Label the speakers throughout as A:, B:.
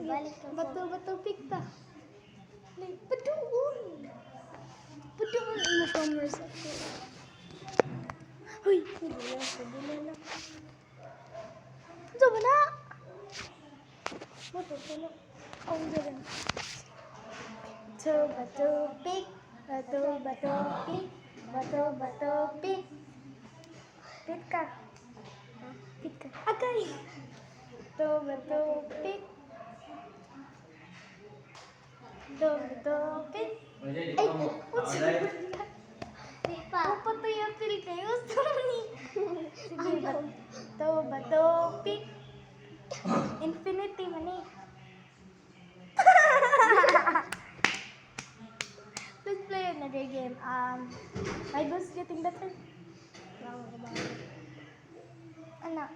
A: Balik ka po.
B: Bato pikta. Paduon. Paduon mo commerce ako. Hoy,
A: Padula na.
B: ito ba na?
A: Bato pala.
B: Ang galing.
A: Bato, pick. Bato, pick. Bato, pick.
B: Pit ka. Pit ka. Agay.
A: Bato, pick. Bato, pick.
B: Ay, what's your
A: Pick pa.
B: Pato yung pil kayo. Sorry.
A: Sige, bato, pick.
B: Infinity man eh. Let's play another game. My boobs getting better. Ano?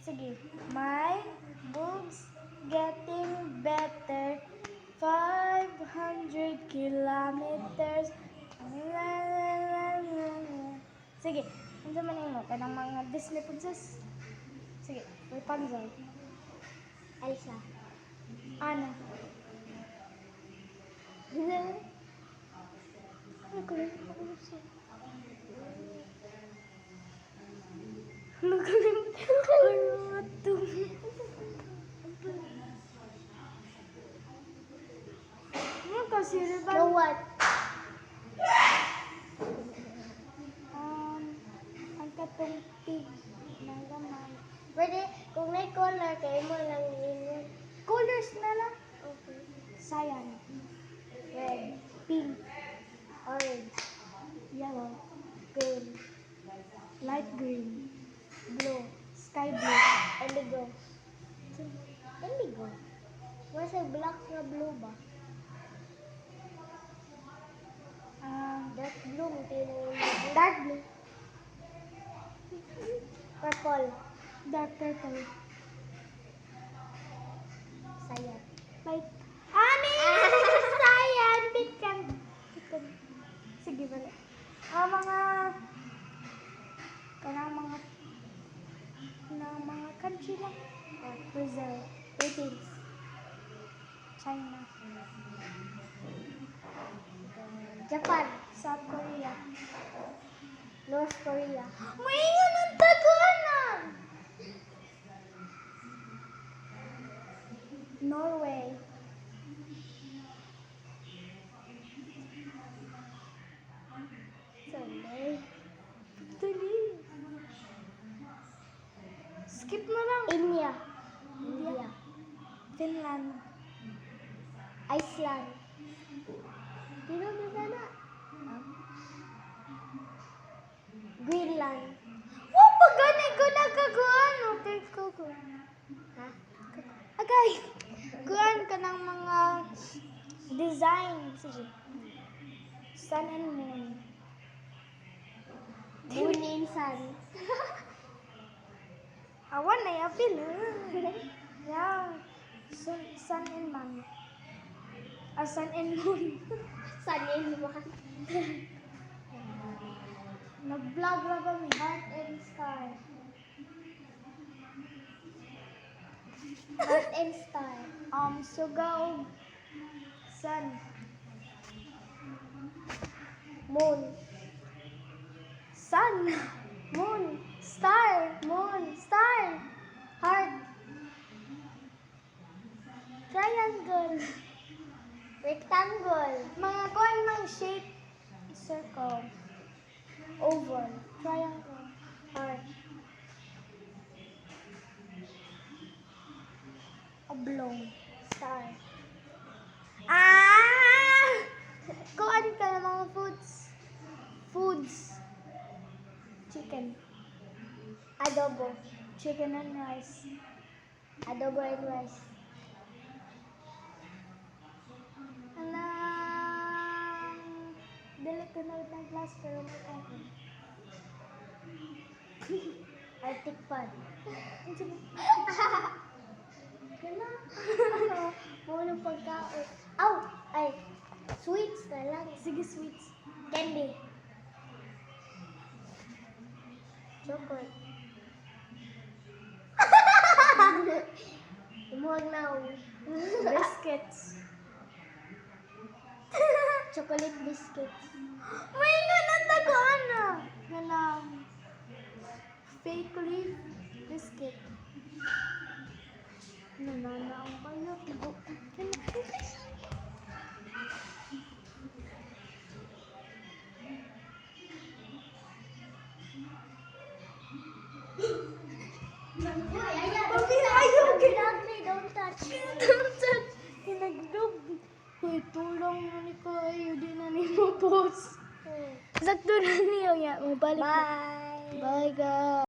B: Sige. My boobs getting better. 500 kilometers. Sige. Ano man mo? Kanang mga Disney princess. Sige. Rapunzel.
A: Elsa.
B: Anna. Ano ko lang? Ano ko lang? Ano Ano kasi ba?
A: No what?
B: Ang katong pig ng laman.
A: Pwede, kung may color, kayo mo lang yun.
B: Colors na lang.
A: Okay.
B: Cyan,
A: Red,
B: pink,
A: orange,
B: yellow,
A: green,
B: light green, blue, sky blue.
A: indigo. Indigo? Wasa black na blue ba? Dark blue,
B: Dark blue,
A: purple,
B: dark purple,
A: cyan.
B: light. Ani! Cyan! Pikan! Pikan. Sige, bala. Mga country lang. Brazil, Philippines, China,
A: Japan,
B: South Korea.
A: North Korea,
B: Maingay ng Taganan! Norway.
A: Sunday,
B: Dali. Skip na lang.
A: India, India,
B: Finland.
A: Iceland. Dino na sana? Greenland.
B: Oh, pag gani ko nagkaguan. Okay, ko.
A: Ha?
B: Agay. Guan ka ng mga design. Sige. Sun and moon.
A: Moon and sun.
B: Awan na yung apil. Yeah. Sun and moon. Sun and moon.
A: Sun and moon.
B: Nag-vlog na kami.
A: Earth and star. Earth and star.
B: Suga og sun.
A: Moon.
B: Sun. Moon. Star. Moon. Star. Heart. Triangle.
A: Rectangle.
B: Mga kuan mang shape. Circle. Oval. Triangle. Heart. Oblong.
A: Star.
B: Kuan ka ng mga foods. Foods. Chicken.
A: Adobo.
B: Chicken and rice.
A: Adobo and rice.
B: Dili ko na ng class pero may kain.
A: Arctic pan. Kala. Muna pagkaon. Aw! Ay! Sweets na lang.
B: Sige, sweets.
A: Candy. Chocolate. Imo wag na.
B: Biscuits.
A: Chocolate biscuits.
B: May nga natagaan na. Ganang fake leaf biscuit. Nananaang kayo.
A: Ayaw, ginagli, don't touch.
B: Hinagdob. Hoy, tulang na ni kayo. Di na ni mo post. Sakto na niyo nga. Mabalik na.
A: Bye.
B: Bye, guys.